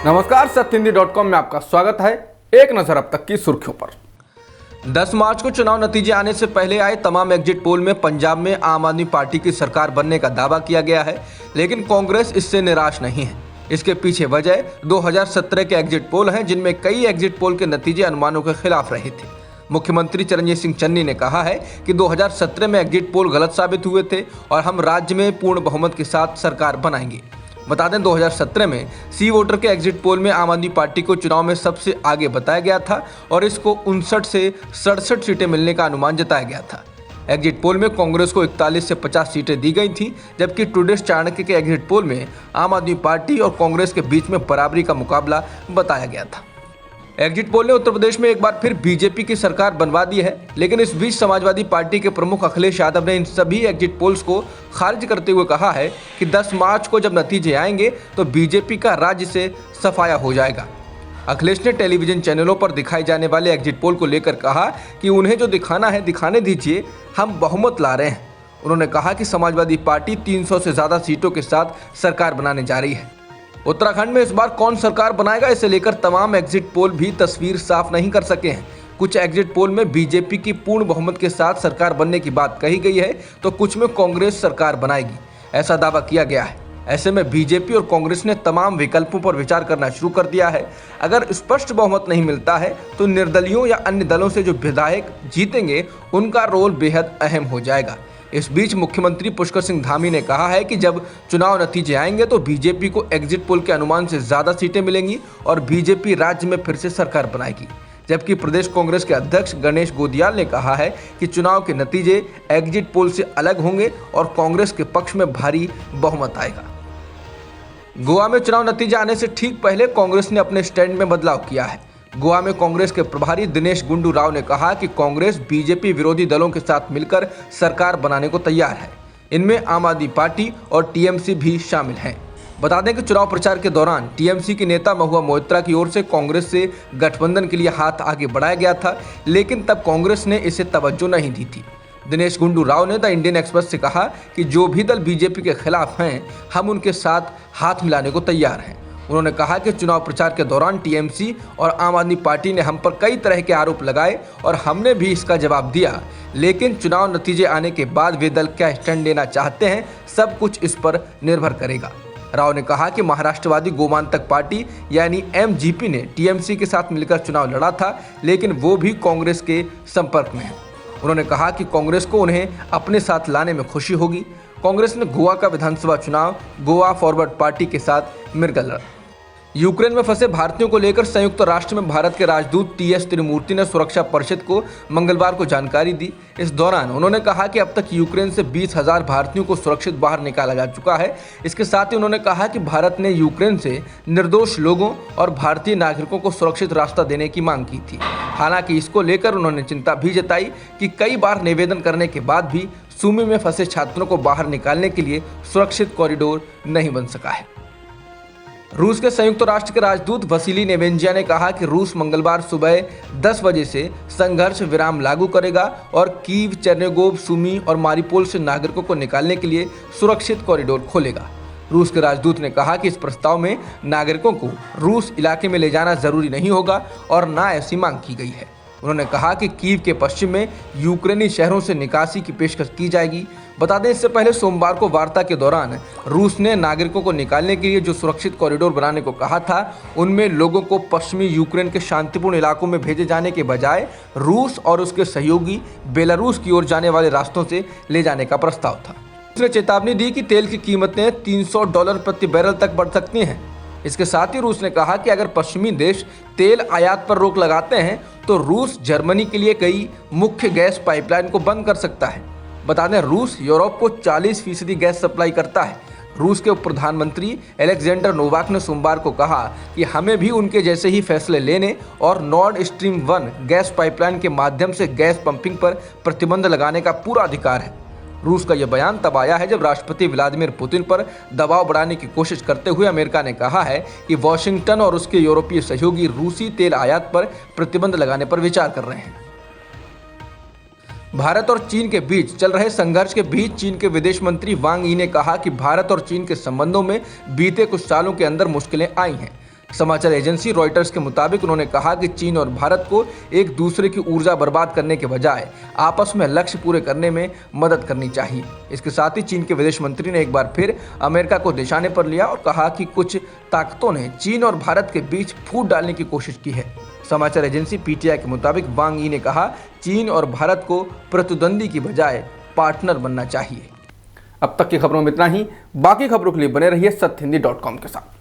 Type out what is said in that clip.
नमस्कार, सत्यहिंदी.com में आपका स्वागत है। एक नजर अब तक की सुर्खियों पर। 10 मार्च को चुनाव नतीजे आने से पहले आए तमाम एग्जिट पोल में पंजाब में आम आदमी पार्टी की सरकार बनने का दावा किया गया है, लेकिन कांग्रेस इससे निराश नहीं है। इसके पीछे वजह 2017 के एग्जिट पोल हैं, जिनमें कई एग्जिट पोल के नतीजे अनुमानों के खिलाफ रहे थे। मुख्यमंत्री चरणजीत सिंह चन्नी ने कहा है कि 2017 में एग्जिट पोल गलत साबित हुए थे और हम राज्य में पूर्ण बहुमत के साथ सरकार बनाएंगे। बता दें, 2017 में सी वोटर के एग्जिट पोल में आम आदमी पार्टी को चुनाव में सबसे आगे बताया गया था और इसको 59 से 67 सीटें मिलने का अनुमान जताया गया था। एग्जिट पोल में कांग्रेस को 41 से 50 सीटें दी गई थी, जबकि टुडेस चाणक्य के एग्जिट पोल में आम आदमी पार्टी और कांग्रेस के बीच में बराबरी का मुकाबला बताया गया था। एग्जिट पोल ने उत्तर प्रदेश में एक बार फिर बीजेपी की सरकार बनवा दी है, लेकिन इस बीच समाजवादी पार्टी के प्रमुख अखिलेश यादव ने इन सभी एग्जिट पोल्स को खारिज करते हुए कहा है कि 10 मार्च को जब नतीजे आएंगे तो बीजेपी का राज्य से सफाया हो जाएगा। अखिलेश ने टेलीविजन चैनलों पर दिखाए जाने वाले एग्जिट पोल को लेकर कहा कि उन्हें जो दिखाना है दिखाने दीजिए, हम बहुमत ला रहे हैं। उन्होंने कहा कि समाजवादी पार्टी 300 से ज़्यादा सीटों के साथ सरकार बनाने जा रही है। उत्तराखंड में इस बार कौन सरकार बनाएगा, इसे लेकर तमाम एग्जिट पोल भी तस्वीर साफ नहीं कर सके हैं। कुछ एग्जिट पोल में बीजेपी की पूर्ण बहुमत के साथ सरकार बनने की बात कही गई है, तो कुछ में कांग्रेस सरकार बनाएगी, ऐसा दावा किया गया है। ऐसे में बीजेपी और कांग्रेस ने तमाम विकल्पों पर विचार करना शुरू कर दिया है। अगर स्पष्ट बहुमत नहीं मिलता है तो निर्दलीयों या अन्य दलों से जो विधायक जीतेंगे उनका रोल बेहद अहम हो जाएगा। इस बीच मुख्यमंत्री पुष्कर सिंह धामी ने कहा है कि जब चुनाव नतीजे आएंगे तो बीजेपी को एग्जिट पोल के अनुमान से ज़्यादा सीटें मिलेंगी और बीजेपी राज्य में फिर से सरकार बनाएगी। जबकि प्रदेश कांग्रेस के अध्यक्ष गणेश गोदियाल ने कहा है कि चुनाव के नतीजे एग्जिट पोल से अलग होंगे और कांग्रेस के पक्ष में भारी बहुमत आएगा। गोवा में चुनाव नतीजे आने से ठीक पहले कांग्रेस ने अपने स्टैंड में बदलाव किया है। गोवा में कांग्रेस के प्रभारी दिनेश गुंडू राव ने कहा कि कांग्रेस बीजेपी विरोधी दलों के साथ मिलकर सरकार बनाने को तैयार है। इनमें आम आदमी पार्टी और टीएमसी भी शामिल हैं। बता दें कि चुनाव प्रचार के दौरान टीएमसी के नेता महुआ मोइत्रा की ओर से कांग्रेस से गठबंधन के लिए हाथ आगे बढ़ाया गया था, लेकिन तब कांग्रेस ने इसे तवज्जो नहीं दी थी। दिनेश गुंडू राव ने द इंडियन एक्सप्रेस से कहा कि जो भी दल बीजेपी के खिलाफ हैं, हम उनके साथ हाथ मिलाने को तैयार हैं। उन्होंने कहा कि चुनाव प्रचार के दौरान टीएमसी और आम आदमी पार्टी ने हम पर कई तरह के आरोप लगाए और हमने भी इसका जवाब दिया, लेकिन चुनाव नतीजे आने के बाद वे दल क्या स्टैंड लेना चाहते हैं, सब कुछ इस पर निर्भर करेगा। राव ने कहा कि महाराष्ट्रवादी गोमांतक पार्टी यानी एमजीपी ने टीएमसी के साथ मिलकर चुनाव लड़ा था, लेकिन वो भी कांग्रेस के संपर्क में है। उन्होंने कहा कि कांग्रेस को उन्हें अपने साथ लाने में खुशी होगी। कांग्रेस ने गोवा का विधानसभा चुनाव गोवा फॉरवर्ड पार्टी के साथ मिलकर लड़ा। यूक्रेन में फंसे भारतीयों को लेकर संयुक्त राष्ट्र में भारत के राजदूत टीएस त्रिमूर्ति ने सुरक्षा परिषद को मंगलवार को जानकारी दी। इस दौरान उन्होंने कहा कि अब तक यूक्रेन से 20,000 भारतीयों को सुरक्षित बाहर निकाला जा चुका है। इसके साथ ही उन्होंने कहा कि भारत ने यूक्रेन से निर्दोष लोगों और भारतीय नागरिकों को सुरक्षित रास्ता देने की मांग की थी। हालांकि इसको लेकर उन्होंने चिंता भी जताई कि कई बार निवेदन करने के बाद भी सुमी में फंसे छात्रों को बाहर निकालने के लिए सुरक्षित कॉरिडोर नहीं बन सका है। रूस के संयुक्त राष्ट्र के राजदूत वसीली नेवेंजिया ने कहा कि रूस मंगलवार सुबह 10 बजे से संघर्ष विराम लागू करेगा और कीव, चेर्निगोव, सुमी और मारिपोल से नागरिकों को निकालने के लिए सुरक्षित कॉरिडोर खोलेगा। रूस के राजदूत ने कहा कि इस प्रस्ताव में नागरिकों को रूस इलाके में ले जाना जरूरी नहीं होगा और न ऐसी मांग की गई है। उन्होंने कहा कि कीव के पश्चिम में यूक्रेनी शहरों से निकासी की पेशकश की जाएगी। बता दें, इससे पहले सोमवार को वार्ता के दौरान रूस ने नागरिकों को निकालने के लिए जो सुरक्षित कॉरिडोर बनाने को कहा था, उनमें लोगों को पश्चिमी यूक्रेन के शांतिपूर्ण इलाकों में भेजे जाने के बजाय रूस और उसके सहयोगी बेलारूस की ओर जाने वाले रास्तों से ले जाने का प्रस्ताव था। उसने चेतावनी दी कि तेल की कीमतें $300 प्रति बैरल तक बढ़ सकती हैं। इसके साथ ही रूस ने कहा कि अगर पश्चिमी देश तेल आयात पर रोक लगाते हैं तो रूस जर्मनी के लिए कई मुख्य गैस पाइपलाइन को बंद कर सकता है। बता दें, रूस यूरोप को 40% गैस सप्लाई करता है। रूस के उप प्रधानमंत्री एलेक्जेंडर नोवाक ने सोमवार को कहा कि हमें भी उनके जैसे ही फैसले लेने और नॉर्ड स्ट्रीम 1 गैस पाइपलाइन के माध्यम से गैस पंपिंग पर प्रतिबंध लगाने का पूरा अधिकार है। रूस का यह बयान तब आया है जब राष्ट्रपति व्लादिमीर पुतिन पर दबाव बढ़ाने की कोशिश करते हुए अमेरिका ने कहा है कि वॉशिंगटन और उसके यूरोपीय सहयोगी रूसी तेल आयात पर प्रतिबंध लगाने पर विचार कर रहे हैं। भारत और चीन के बीच चल रहे संघर्ष के बीच चीन के विदेश मंत्री वांग यी ने कहा कि भारत और चीन के संबंधों में बीते कुछ सालों के अंदर मुश्किलें आई हैं। समाचार एजेंसी रॉयटर्स के मुताबिक उन्होंने कहा कि चीन और भारत को एक दूसरे की ऊर्जा बर्बाद करने के बजाय आपस में लक्ष्य पूरे करने में मदद करनी चाहिए। इसके साथ ही चीन के विदेश मंत्री ने एक बार फिर अमेरिका को निशाने पर लिया और कहा कि कुछ ताकतों ने चीन और भारत के बीच फूट डालने की कोशिश की है। समाचार एजेंसी पीटीआई के मुताबिक वांग यी ने कहा, चीन और भारत को प्रतिद्वंदी की बजाय पार्टनर बनना चाहिए। अब तक की खबरों में इतना ही। बाकी खबरों के लिए बने रहिए सत्यहिंदी.com के साथ।